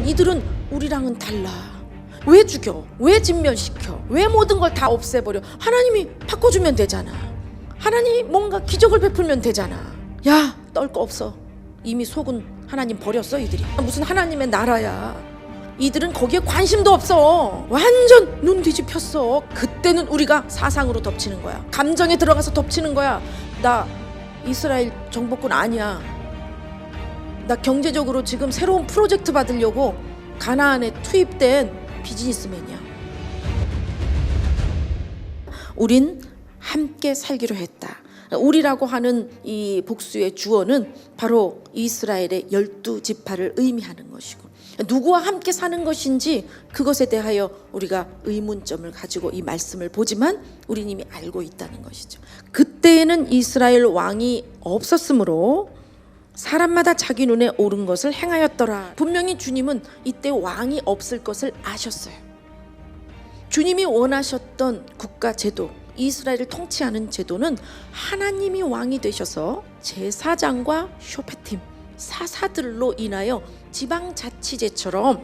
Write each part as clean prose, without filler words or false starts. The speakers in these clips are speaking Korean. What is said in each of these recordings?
이들은 우리랑은 달라. 왜 죽여? 왜 진멸시켜? 왜 모든 걸 다 없애버려? 하나님이 바꿔주면 되잖아. 하나님이 뭔가 기적을 베풀면 되잖아. 야, 떨 거 없어. 이미 속은 하나님 버렸어. 이들이 무슨 하나님의 나라야. 이들은 거기에 관심도 없어. 완전 눈 뒤집혔어. 그때는 우리가 사상으로 덮치는 거야. 감정에 들어가서 덮치는 거야. 나 이스라엘 정복군 아니야. 나 경제적으로 지금 새로운 프로젝트 받으려고 가나안에 투입된 비즈니스맨이야. 우린 함께 살기로 했다. 우리라고 하는 이 복수의 주어는 바로 이스라엘의 12지파를 의미하는 것이고, 누구와 함께 사는 것인지 그것에 대하여 우리가 의문점을 가지고 이 말씀을 보지만 우린 이미 알고 있다는 것이죠. 그때에는 이스라엘 왕이 없었으므로 사람마다 자기 눈에 옳은 것을 행하였더라. 분명히 주님은 이때 왕이 없을 것을 아셨어요. 주님이 원하셨던 국가 제도, 이스라엘을 통치하는 제도는 하나님이 왕이 되셔서 제사장과 쇼페팀, 사사들로 인하여 지방자치제처럼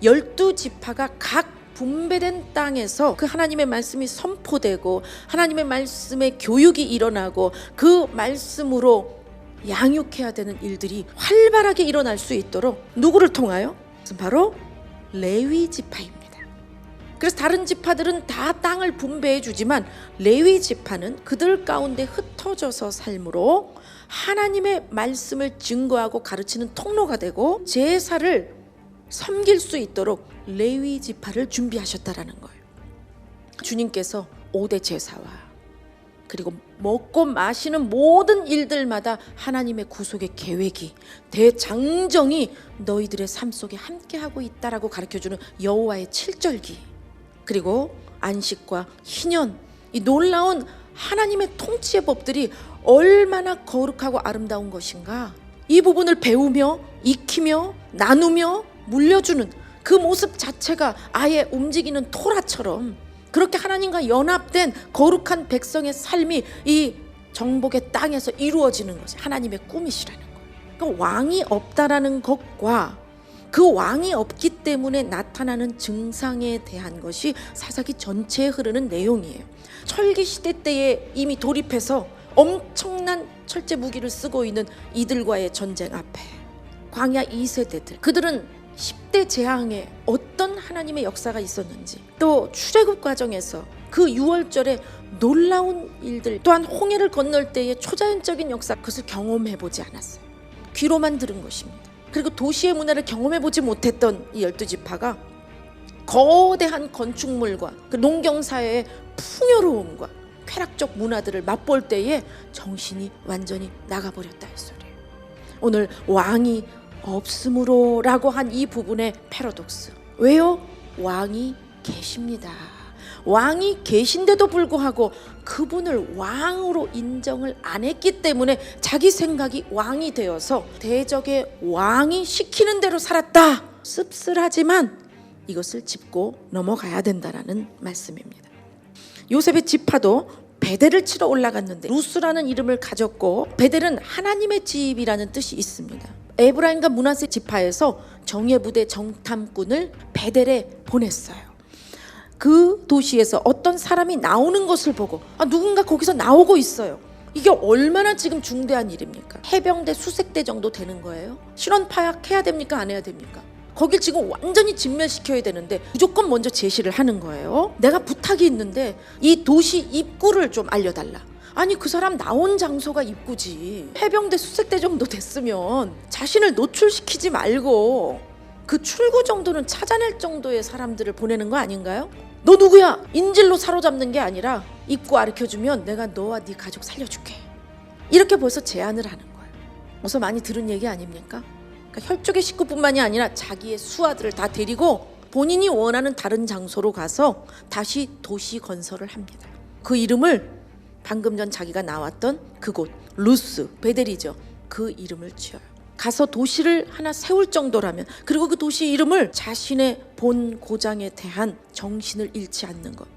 12지파가 각 분배된 땅에서 그 하나님의 말씀이 선포되고 바나님의 말씀의 교육이 일어나고 그 말씀으로 양육해야 되는 일들이 활발하게 일어날 수 있도록 누구를 통하여? 바로 레위 지파입니다. 그래서 다른 지파들은 다 땅을 분배해 주지만 레위 지파는 그들 가운데 흩어져서 삶으로 하나님의 말씀을 증거하고 가르치는 통로가 되고 제사를 섬길 수 있도록 레위 지파를 준비하셨다라는 거예요. 주님께서 5대 제사와 그리고 먹고 마시는 모든 일들마다 하나님의 구속의 계획이, 대장정이 너희들의 삶 속에 함께하고 있다라고 가르쳐주는 여호와의 7절기, 그리고 안식과 희년, 이 놀라운 하나님의 통치의 법들이 얼마나 거룩하고 아름다운 것인가, 이 부분을 배우며 익히며 나누며 물려주는 그 모습 자체가 아예 움직이는 토라처럼 그렇게 하나님과 연합된 거룩한 백성의 삶이 이 정복의 땅에서 이루어지는 것이 하나님의 꿈이시라는 거예요. 그러니까 왕이 없다라는 것과 그 왕이 없기 때문에 나타나는 증상에 대한 것이 사사기 전체에 흐르는 내용이에요. 철기 시대 때에 이미 돌입해서 엄청난 철제 무기를 쓰고 있는 이들과의 전쟁 앞에 광야 2세대들, 그들은 10대 재앙에 어떤 하나님의 역사가 있었는지, 또 출애굽 과정에서 그 6월절에 놀라운 일들, 또한 홍해를 건널 때의 초자연적인 역사, 그것을 경험해보지 않았어요. 귀로만 들은 것입니다. 그리고 도시의 문화를 경험해보지 못했던 이 12지파가 거대한 건축물과 그 농경사회의 풍요로움과 쾌락적 문화들을 맛볼 때에 정신이 완전히 나가버렸다 이 소리예요. 오늘 왕이 없으므로 라고 한 이 부분의 패러독스, 왜요? 왕이 계십니다. 왕이 계신데도 불구하고 그분을 왕으로 인정을 안 했기 때문에 자기 생각이 왕이 되어서 대적의 왕이 시키는 대로 살았다. 씁쓸하지만 이것을 짚고 넘어가야 된다는 말씀입니다. 요셉의 지파도 베델을 치러 올라갔는데 루스라는 이름을 가졌고, 베델은 하나님의 집이라는 뜻이 있습니다. 에브라임과 므낫세 지파에서 정예부대 정탐꾼을 베델에 보냈어요. 그 도시에서 어떤 사람이 나오는 것을 보고 누군가 거기서 나오고 있어요. 이게 얼마나 지금 중대한 일입니까? 해병대, 수색대 정도 되는 거예요. 신원 파악해야 됩니까? 안 해야 됩니까? 거길 지금 완전히 진멸시켜야 되는데 무조건 먼저 제시를 하는 거예요. 내가 부탁이 있는데 이 도시 입구를 좀 알려달라. 아니, 그 사람 나온 장소가 입구지. 해병대, 수색대 정도 됐으면 자신을 노출시키지 말고 그 출구 정도는 찾아낼 정도의 사람들을 보내는 거 아닌가요? 너 누구야? 인질로 사로잡는 게 아니라 입구 가르쳐주면 내가 너와 네 가족 살려줄게. 이렇게 벌써 제안을 하는 거예요. 어서 많이 들은 얘기 아닙니까? 그러니까 혈족의 식구뿐만이 아니라 자기의 수하들을 다 데리고 본인이 원하는 다른 장소로 가서 다시 도시 건설을 합니다. 그 이름을 방금 전 자기가 나왔던 그곳 루스, 베델이죠. 그 이름을 지어요. 가서 도시를 하나 세울 정도라면, 그리고 그 도시 이름을 자신의 본 고장에 대한 정신을 잃지 않는 것,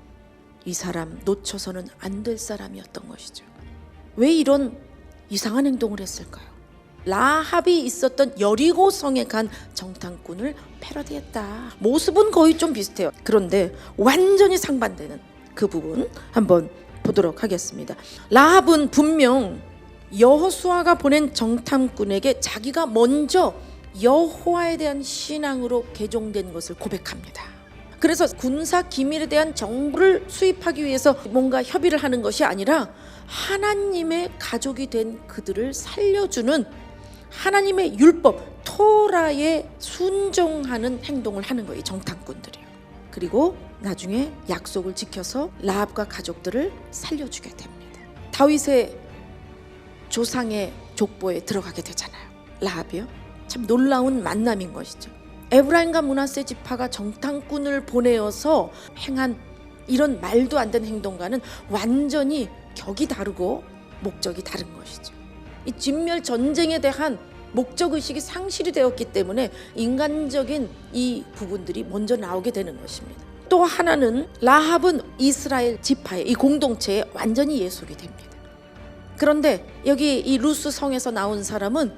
이 사람 놓쳐서는 안 될 사람이었던 것이죠. 왜 이런 이상한 행동을 했을까요? 라합이 있었던 여리고성에 간 정탐꾼을 패러디했다. 모습은 거의 좀 비슷해요. 그런데 완전히 상반되는 그 부분 한번 보도록 하겠습니다. 라합은 분명 여호수아가 보낸 정탐꾼에게 자기가 먼저 여호와에 대한 신앙으로 개종된 것을 고백합니다. 그래서 군사 기밀에 대한 정보를 수입하기 위해서 뭔가 협의를 하는 것이 아니라 하나님의 가족이 된 그들을 살려주는 하나님의 율법 토라에 순종하는 행동을 하는 거예요. 정탐꾼들이요. 그리고 나중에 약속을 지켜서 라합과 가족들을 살려주게 됩니다. 다윗의 조상의 족보에 들어가게 되잖아요. 라합이요. 참 놀라운 만남인 것이죠. 에브라임과 므낫세 지파가 정탐꾼을 보내어서 행한 이런 말도 안 되는 행동과는 완전히 격이 다르고 목적이 다른 것이죠. 이 진멸 전쟁에 대한 목적의식이 상실이 되었기 때문에 인간적인 이 부분들이 먼저 나오게 되는 것입니다. 또 하나는 라합은 이스라엘 지파의 이 공동체에 완전히 예속이 됩니다. 그런데 여기 이 루스 성에서 나온 사람은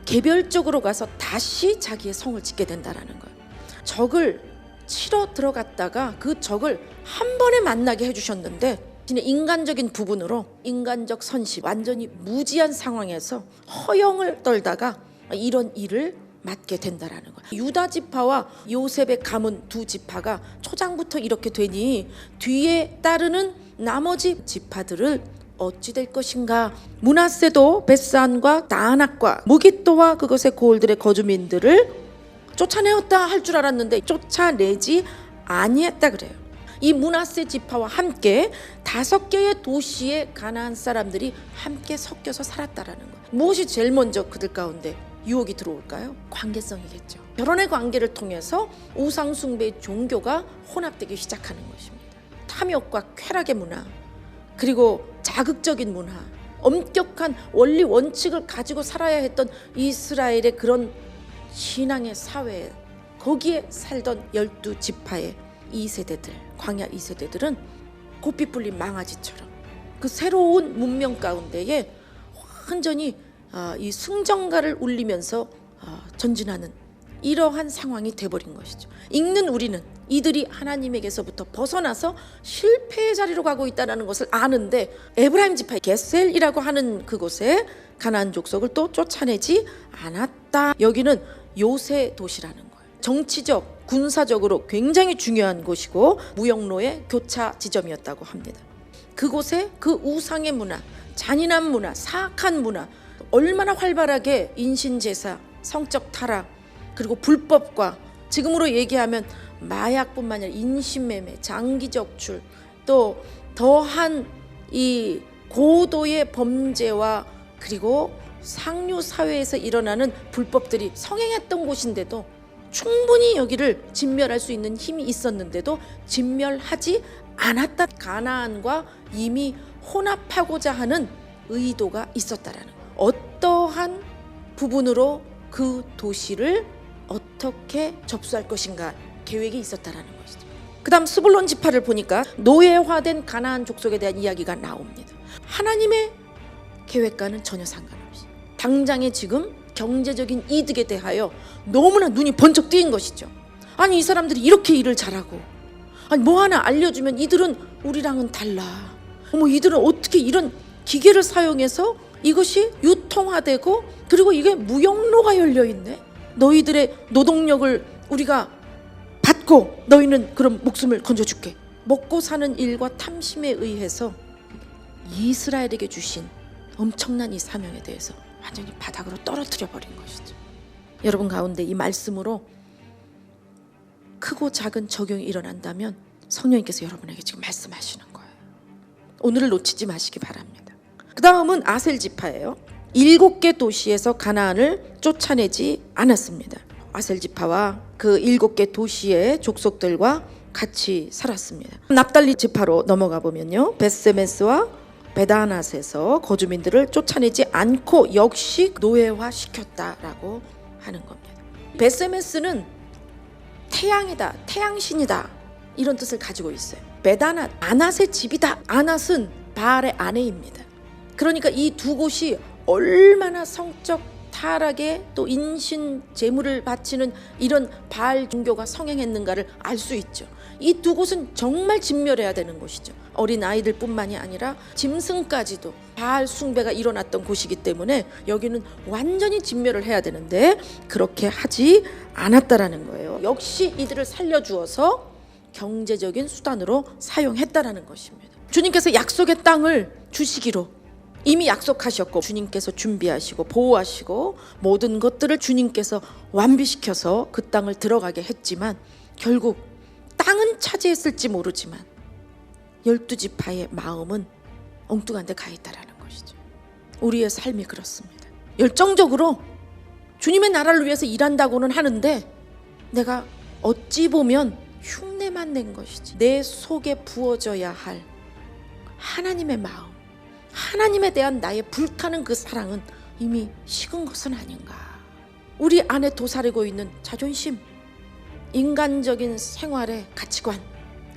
개별적으로 가서 다시 자기의 성을 짓게 된다라는 거예요. 적을 치러 들어갔다가 그 적을 한 번에 만나게 해주셨는데 인간적인 부분으로 인간적 선심 완전히 무지한 상황에서 허영을 떨다가 이런 일을 맡게 된다라는 거예요. 유다 지파와 요셉의 가문 두 지파가 초장부터 이렇게 되니 뒤에 따르는 나머지 지파들을 어찌 될 것인가. 므낫세도 벳산과 다안악과 무깃도와 그것의 고을들의 거주민들을 쫓아내었다 할 줄 알았는데 쫓아내지 아니했다 그래요. 이 므낫세 지파와 함께 5개의 도시의 가나안 사람들이 함께 섞여서 살았다라는 거예요. 무엇이 제일 먼저 그들 가운데 유혹이 들어올까요? 관계성이겠죠. 결혼의 관계를 통해서 우상 숭배의 종교가 혼합되기 시작하는 것입니다. 탐욕과 쾌락의 문화, 그리고 자극적인 문화, 엄격한 원리 원칙을 가지고 살아야 했던 이스라엘의 그런 신앙의 사회, 거기에 살던 12지파의 2세대들, 광야 2세대들은 고삐 뿔린 망아지처럼 그 새로운 문명 가운데에 완전히 이 승전가를 울리면서 전진하는 이러한 상황이 돼버린 것이죠. 읽는 우리는 이들이 하나님에게서부터 벗어나서 실패의 자리로 가고 있다는 것을 아는데 에브라임 지파의 게셀이라고 하는 그곳에 가나안 족속을 또 쫓아내지 않았다. 여기는 요새 도시라는 거예요. 정치적, 군사적으로 굉장히 중요한 곳이고 무역로의 교차 지점이었다고 합니다. 그곳에 그 우상의 문화, 잔인한 문화, 사악한 문화, 얼마나 활발하게 인신제사, 성적 타락, 그리고 불법과 지금으로 얘기하면 마약뿐만 아니라 인신매매, 장기 적출, 또 더한 이 고도의 범죄와 그리고 상류 사회에서 일어나는 불법들이 성행했던 곳인데도 충분히 여기를 진멸할 수 있는 힘이 있었는데도 진멸하지 않았다. 가나안과 이미 혼합하고자 하는 의도가 있었다라는 거예요. 어떠한 부분으로 그 도시를 어떻게 접수할 것인가 계획이 있었다라는 것이죠. 그 다음 스불론 지파를 보니까 노예화된 가나안 족속에 대한 이야기가 나옵니다. 하나님의 계획과는 전혀 상관없이 당장의 지금 경제적인 이득에 대하여 너무나 눈이 번쩍 뜨인 것이죠. 아니 이 사람들이 이렇게 일을 잘하고 아니 뭐 하나 알려주면 이들은 우리랑은 달라. 어머 이들은 어떻게 이런 기계를 사용해서 이것이 유통화되고 그리고 이게 무역로가 열려있네. 너희들의 노동력을 우리가 받고 너희는 그럼 목숨을 건져줄게. 먹고 사는 일과 탐심에 의해서 이스라엘에게 주신 엄청난 이 사명에 대해서 완전히 바닥으로 떨어뜨려 버린 것이죠. 여러분 가운데 이 말씀으로 크고 작은 적용이 일어난다면 성령님께서 여러분에게 지금 말씀하시는 거예요. 오늘을 놓치지 마시기 바랍니다. 그 다음은 아셀 지파예요. 7개 도시에서 가나안을 쫓아내지 않았습니다. 아셀 지파와 그 7개 도시의 족속들과 같이 살았습니다. 납달리 지파로 넘어가 보면요, 벳세메스와 베다낫에서 거주민들을 쫓아내지 않고 역시 노예화시켰다라고 하는 겁니다. 벳세메스는 태양이다, 태양신이다 이런 뜻을 가지고 있어요. 베다낫, 아낫의 집이다. 아낫은 바알의 아내입니다. 그러니까 이 두 곳이 얼마나 성적 타락에 또 인신 제물을 바치는 이런 바알 종교가 성행했는가를 알 수 있죠. 이 두 곳은 정말 진멸해야 되는 곳이죠. 어린 아이들뿐만이 아니라 짐승까지도 바알 숭배가 일어났던 곳이기 때문에 여기는 완전히 진멸을 해야 되는데 그렇게 하지 않았다라는 거예요. 역시 이들을 살려주어서 경제적인 수단으로 사용했다라는 것입니다. 주님께서 약속의 땅을 주시기로 이미 약속하셨고 주님께서 준비하시고 보호하시고 모든 것들을 주님께서 완비시켜서 그 땅을 들어가게 했지만 결국 땅은 차지했을지 모르지만 12지파의 마음은 엉뚱한 데 가 있다라는 것이죠. 우리의 삶이 그렇습니다. 열정적으로 주님의 나라를 위해서 일한다고는 하는데 내가 어찌 보면 흉내만 낸 것이지 내 속에 부어져야 할 하나님의 마음, 하나님에 대한 나의 불타는 그 사랑은 이미 식은 것은 아닌가. 우리 안에 도사리고 있는 자존심, 인간적인 생활의 가치관,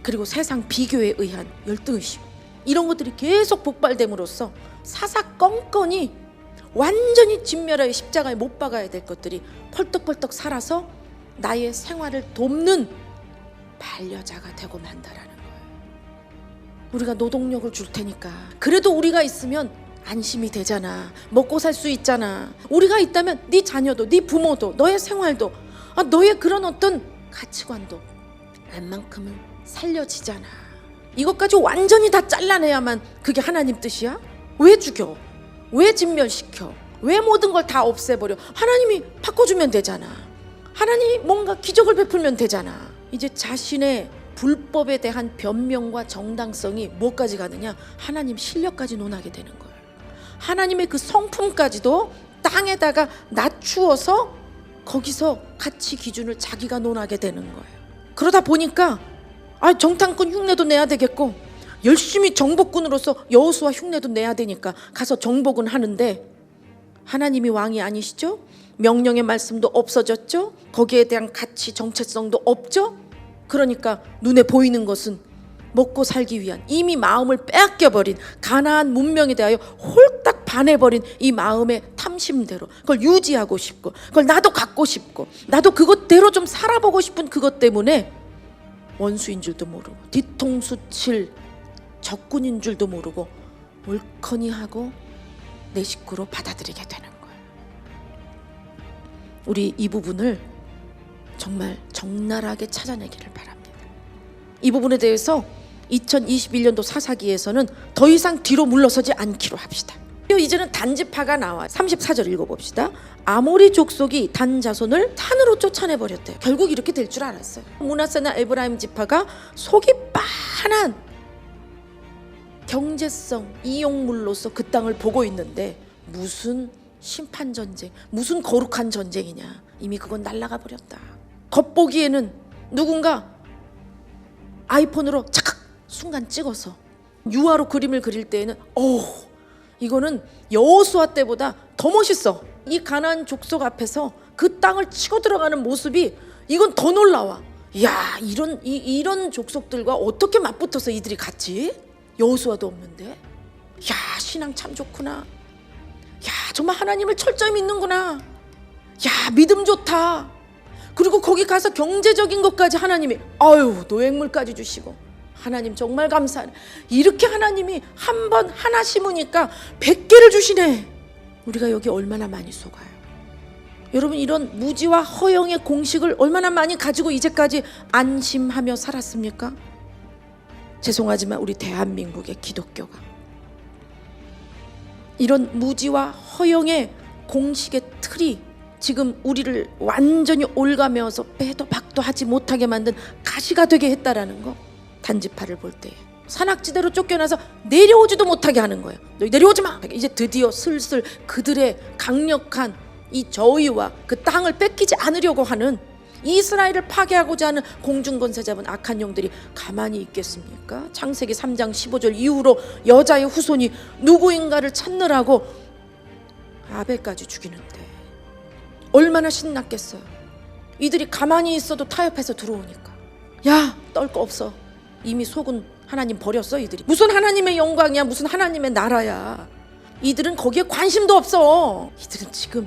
그리고 세상 비교에 의한 열등의식, 이런 것들이 계속 폭발됨으로써 사사건건이 완전히 진멸하여 십자가에 못 박아야 될 것들이 펄떡펄떡 살아서 나의 생활을 돕는 반려자가 되고 만다라는 거예요. 우리가 노동력을 줄 테니까 그래도 우리가 있으면 안심이 되잖아. 먹고 살 수 있잖아. 우리가 있다면 네 자녀도 네 부모도 너의 생활도 너의 그런 어떤 가치관도 웬만큼은 살려지잖아. 이것까지 완전히 다 잘라내야만 그게 하나님 뜻이야? 왜 죽여? 왜 진멸시켜? 왜 모든 걸 다 없애버려? 하나님이 바꿔주면 되잖아. 하나님이 뭔가 기적을 베풀면 되잖아. 이제 자신의 불법에 대한 변명과 정당성이 뭐까지 가느냐? 하나님 실력까지 논하게 되는 거예요. 하나님의 그 성품까지도 땅에다가 낮추어서 거기서 가치 기준을 자기가 논하게 되는 거예요. 그러다 보니까 정탐꾼 흉내도 내야 되겠고 열심히 정복군으로서 여호수아 흉내도 내야 되니까 가서 정복은 하는데 하나님이 왕이 아니시죠? 명령의 말씀도 없어졌죠? 거기에 대한 가치 정체성도 없죠? 그러니까 눈에 보이는 것은 먹고 살기 위한 이미 마음을 빼앗겨버린 가나안 문명에 대하여 홀딱 반해버린 이 마음의 탐심대로 그걸 유지하고 싶고 그걸 나도 갖고 싶고 나도 그것대로 좀 살아보고 싶은 그것 때문에 원수인 줄도 모르고 뒤통수 칠 적군인 줄도 모르고 올커니 하고 내 식구로 받아들이게 되는 거예요. 우리 이 부분을 정말 적나라하게 찾아내기를 바랍니다. 이 부분에 대해서 2021년도 사사기에서는 더 이상 뒤로 물러서지 않기로 합시다. 이제는 단지파가 나와 34절 읽어봅시다. 아모리 족속이 단 자손을 산으로 쫓아내버렸대요. 결국 이렇게 될 줄 알았어요. 므낫세나 에브라임 지파가 속이 빤한 경제성 이용물로서 그 땅을 보고 있는데 무슨 심판전쟁, 무슨 거룩한 전쟁이냐. 이미 그건 날아가 버렸다. 겉보기에는 누군가 아이폰으로 착각 순간 찍어서 유화로 그림을 그릴 때에는 이거는 여호수아 때보다 더 멋있어. 이 가나안 족속 앞에서 그 땅을 치고 들어가는 모습이 이건 더 놀라워. 야, 이런 족속들과 어떻게 맞붙어서 이들이 같이? 여호수아도 없는데. 야, 신앙 참 좋구나. 야, 정말 하나님을 철저히 믿는구나. 야, 믿음 좋다. 그리고 거기 가서 경제적인 것까지 하나님이 노획물까지 주시고 하나님 정말 감사하네. 이렇게 하나님이 한 번 하나 심으니까 100개를 주시네. 우리가 여기 얼마나 많이 속아요. 여러분, 이런 무지와 허영의 공식을 얼마나 많이 가지고 이제까지 안심하며 살았습니까? 죄송하지만 우리 대한민국의 기독교가 이런 무지와 허영의 공식의 틀이 지금 우리를 완전히 올가매어서 빼도 박도 하지 못하게 만든 가시가 되게 했다라는 거. 단지파를 볼 때 산악지대로 쫓겨나서 내려오지도 못하게 하는 거예요. 너희 내려오지 마. 이제 드디어 슬슬 그들의 강력한 이 저위와 그 땅을 뺏기지 않으려고 하는 이스라엘을 파괴하고자 하는 공중권세 잡은 악한 영들이 가만히 있겠습니까? 창세기 3장 15절 이후로 여자의 후손이 누구인가를 찾느라고 아벨까지 죽이는데 얼마나 신났겠어요. 이들이 가만히 있어도 타협해서 들어오니까 야, 떨 거 없어. 이미 속은 하나님 버렸어. 이들이 무슨 하나님의 영광이야, 무슨 하나님의 나라야. 이들은 거기에 관심도 없어. 이들은 지금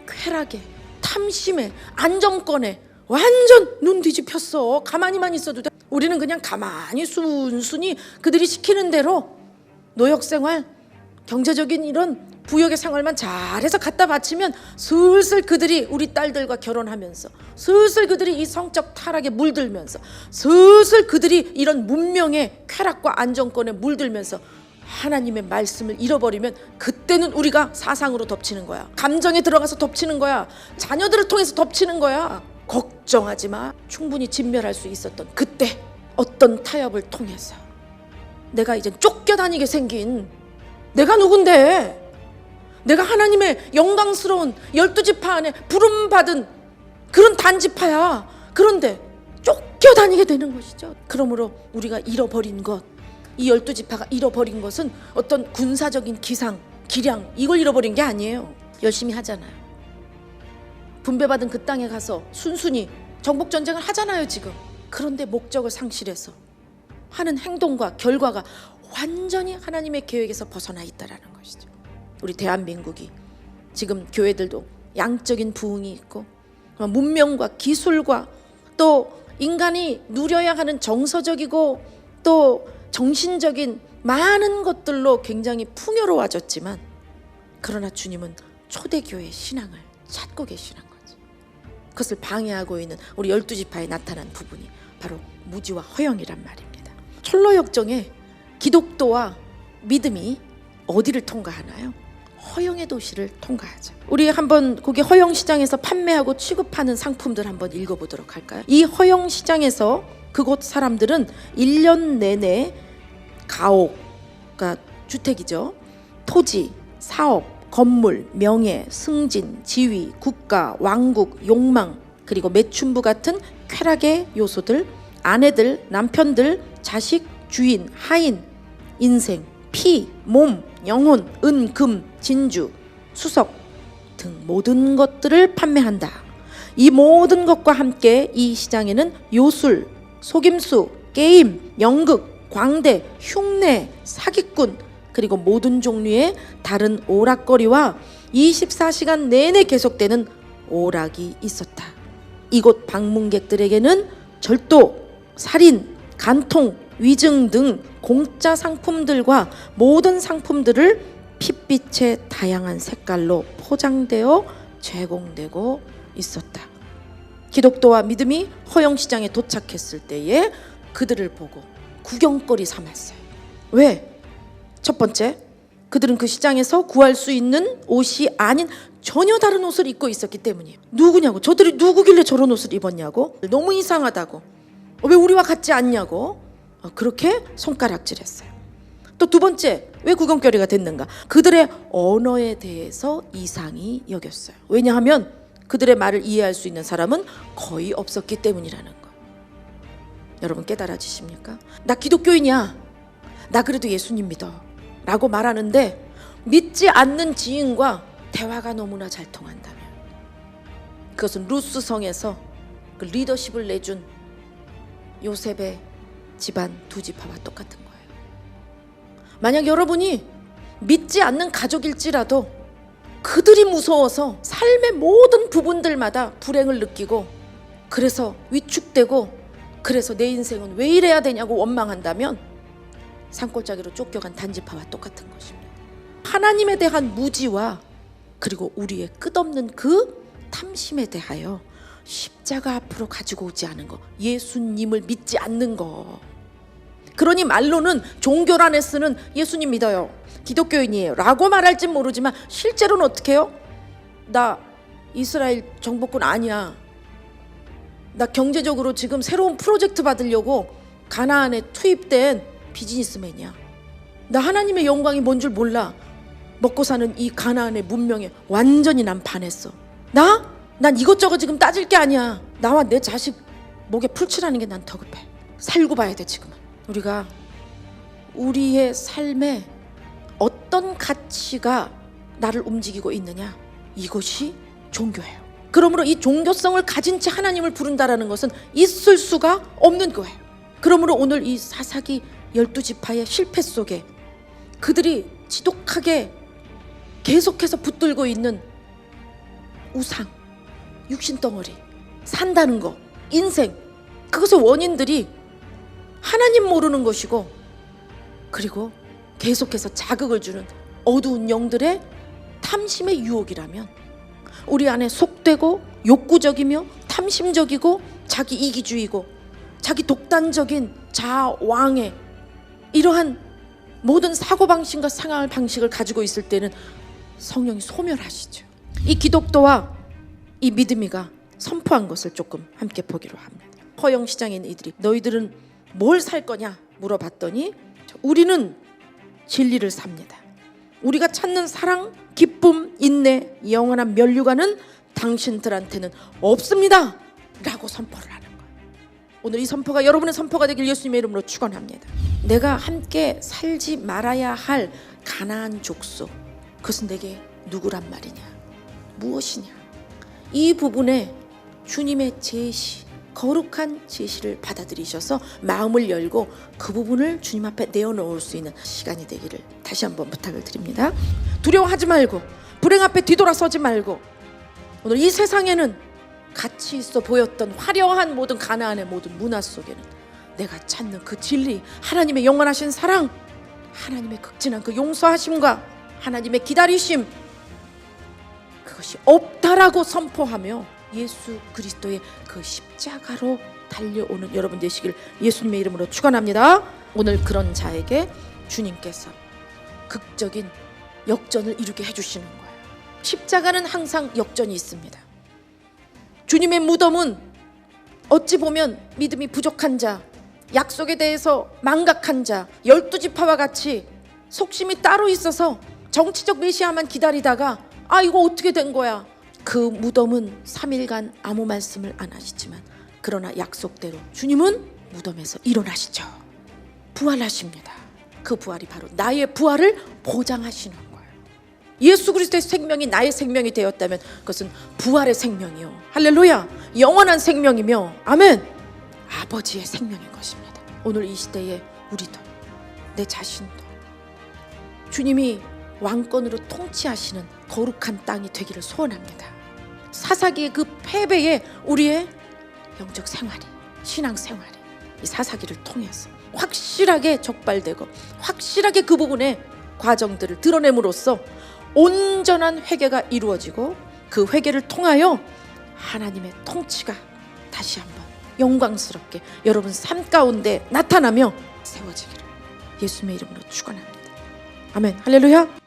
쾌락에, 탐심에, 안정권에 완전 눈 뒤집혔어. 가만히만 있어도 돼. 우리는 그냥 가만히 순순히 그들이 시키는 대로 노역생활, 경제적인 이런 부역의 생활만 잘해서 갖다 바치면 슬슬 그들이 우리 딸들과 결혼하면서, 슬슬 그들이 이 성적 타락에 물들면서, 슬슬 그들이 이런 문명의 쾌락과 안정권에 물들면서 하나님의 말씀을 잃어버리면 그때는 우리가 사상으로 덮치는 거야. 감정에 들어가서 덮치는 거야. 자녀들을 통해서 덮치는 거야. 걱정하지 마. 충분히 진멸할 수 있었던 그때 어떤 타협을 통해서 내가 이제 쫓겨다니게 생긴 내가 누군데, 내가 하나님의 영광스러운 12지파 안에 부름받은 그런 단지파야. 그런데 쫓겨다니게 되는 것이죠. 그러므로 우리가 잃어버린 것, 이 12지파가 잃어버린 것은 어떤 군사적인 기상, 기량, 이걸 잃어버린 게 아니에요. 열심히 하잖아요. 분배받은 그 땅에 가서 순순히 정복전쟁을 하잖아요 지금. 그런데 목적을 상실해서 하는 행동과 결과가 완전히 하나님의 계획에서 벗어나 있다라는 것이죠. 우리 대한민국이 지금 교회들도 양적인 부흥이 있고 문명과 기술과 또 인간이 누려야 하는 정서적이고 또 정신적인 많은 것들로 굉장히 풍요로워졌지만, 그러나 주님은 초대교회 신앙을 찾고 계시는 거죠. 그것을 방해하고 있는 우리 12지파에 나타난 부분이 바로 무지와 허영이란 말입니다. 철로역정에 기독도와 믿음이 어디를 통과하나요? 허영의 도시를 통과하죠. 우리 한번 거기 허영시장에서 판매하고 취급하는 상품들 한번 읽어보도록 할까요? 이 허영시장에서 그곳 사람들은 1년 내내 가옥, 그러니까 주택이죠, 토지, 사업, 건물, 명예, 승진, 지위, 국가, 왕국, 욕망, 그리고 매춘부 같은 쾌락의 요소들, 아내들, 남편들, 자식, 주인, 하인, 인생, 피, 몸, 영혼, 은, 금, 진주, 수석 등 모든 것들을 판매한다. 이 모든 것과 함께 이 시장에는 요술, 속임수, 게임, 연극, 광대, 흉내, 사기꾼, 그리고 모든 종류의 다른 오락거리와 24시간 내내 계속되는 오락이 있었다. 이곳 방문객들에게는 절도, 살인, 간통, 위증 등 공짜 상품들과 모든 상품들을 핏빛의 다양한 색깔로 포장되어 제공되고 있었다. 기독도와 믿음이 허영시장에 도착했을 때에 그들을 보고 구경거리 삼았어요. 왜? 첫 번째, 그들은 그 시장에서 구할 수 있는 옷이 아닌 전혀 다른 옷을 입고 있었기 때문이에요. 누구냐고, 저들이 누구길래 저런 옷을 입었냐고, 너무 이상하다고, 왜 우리와 같지 않냐고 그렇게 손가락질했어요. 또 두 번째, 왜 구경거리가 됐는가? 그들의 언어에 대해서 이상히 여겼어요. 왜냐하면 그들의 말을 이해할 수 있는 사람은 거의 없었기 때문이라는 거. 여러분 깨달아지십니까? 나 기독교인이야, 나 그래도 예수님 믿어 라고 말하는데 믿지 않는 지인과 대화가 너무나 잘 통한다면, 그것은 루스 성에서 그 리더십을 내준 요셉의 집안 두 지파와 똑같은 거예요. 만약 여러분이 믿지 않는 가족일지라도 그들이 무서워서 삶의 모든 부분들마다 불행을 느끼고, 그래서 위축되고, 그래서 내 인생은 왜 이래야 되냐고 원망한다면 산골짜기로 쫓겨간 단지파와 똑같은 것입니다. 하나님에 대한 무지와 그리고 우리의 끝없는 그 탐심에 대하여 십자가 앞으로 가지고 오지 않은 거, 예수님을 믿지 않는 거. 그러니 말로는 종교란에 쓰는 예수님 믿어요, 기독교인이에요 라고 말할진 모르지만 실제로는 어떻게 해요? 나 이스라엘 정복군 아니야, 나 경제적으로 지금 새로운 프로젝트 받으려고 가나안에 투입된 비즈니스맨이야, 나 하나님의 영광이 뭔 줄 몰라, 먹고 사는 이 가나안의 문명에 완전히 난 반했어, 난 이것저것 지금 따질 게 아니야, 나와 내 자식 목에 풀칠하는 게 난 더 급해, 살고 봐야 돼. 지금은 우리가 우리의 삶에 어떤 가치가 나를 움직이고 있느냐, 이것이 종교예요. 그러므로 이 종교성을 가진 채 하나님을 부른다라는 것은 있을 수가 없는 거예요. 그러므로 오늘 이 사사기 12지파의 실패 속에 그들이 지독하게 계속해서 붙들고 있는 우상, 육신 덩어리, 산다는 거, 인생, 그것의 원인들이 하나님 모르는 것이고, 그리고 계속해서 자극을 주는 어두운 영들의 탐심의 유혹이라면, 우리 안에 속되고 욕구적이며 탐심적이고 자기 이기주의고 자기 독단적인 자왕의 이러한 모든 사고방식과 생활 방식을 가지고 있을 때는 성령이 소멸하시죠. 이 기독도와 이 믿음이가 선포한 것을 조금 함께 보기로 합니다. 허영시장인 이들이 너희들은 뭘 살 거냐 물어봤더니 우리는 진리를 삽니다. 우리가 찾는 사랑, 기쁨, 인내, 영원한 면류관은 당신들한테는 없습니다 라고 선포를 하는 거예요. 오늘 이 선포가 여러분의 선포가 되길 예수님의 이름으로 축원합니다. 내가 함께 살지 말아야 할 가나안 족속, 그것은 내게 누구란 말이냐, 무엇이냐, 이 부분에 주님의 제시, 거룩한 제시를 받아들이셔서 마음을 열고 그 부분을 주님 앞에 내어놓을 수 있는 시간이 되기를 다시 한번 부탁을 드립니다. 두려워하지 말고 불행 앞에 뒤돌아서지 말고, 오늘 이 세상에는 가치 있어 보였던 화려한 모든 가나안의 모든 문화 속에는 내가 찾는 그 진리, 하나님의 영원하신 사랑, 하나님의 극진한 그 용서하심과 하나님의 기다리심, 그것이 없다라고 선포하며 예수 그리스도의 그 십자가로 달려오는 여러분 되시길 예수님의 이름으로 축원합니다. 오늘 그런 자에게 주님께서 극적인 역전을 이루게 해주시는 거예요. 십자가는 항상 역전이 있습니다. 주님의 무덤은 어찌 보면 믿음이 부족한 자, 약속에 대해서 망각한 자, 12지파와 같이 속심이 따로 있어서 정치적 메시아만 기다리다가 아 이거 어떻게 된 거야, 그 무덤은 3일간 아무 말씀을 안 하시지만 그러나 약속대로 주님은 무덤에서 일어나시죠. 부활하십니다. 그 부활이 바로 나의 부활을 보장하시는 거예요. 예수 그리스도의 생명이 나의 생명이 되었다면 그것은 부활의 생명이요, 할렐루야, 영원한 생명이며, 아멘, 아버지의 생명인 것입니다. 오늘 이 시대에 우리도, 내 자신도 주님이 왕권으로 통치하시는 거룩한 땅이 되기를 소원합니다. 사사기의 그 패배에 우리의 영적 생활이, 신앙 생활이 이 사사기를 통해서 확실하게 적발되고 확실하게 그 부분의 과정들을 드러냄으로써 온전한 회개가 이루어지고 그 회개를 통하여 하나님의 통치가 다시 한번 영광스럽게 여러분 삶 가운데 나타나며 세워지기를 예수님의 이름으로 축원합니다. 아멘, 할렐루야.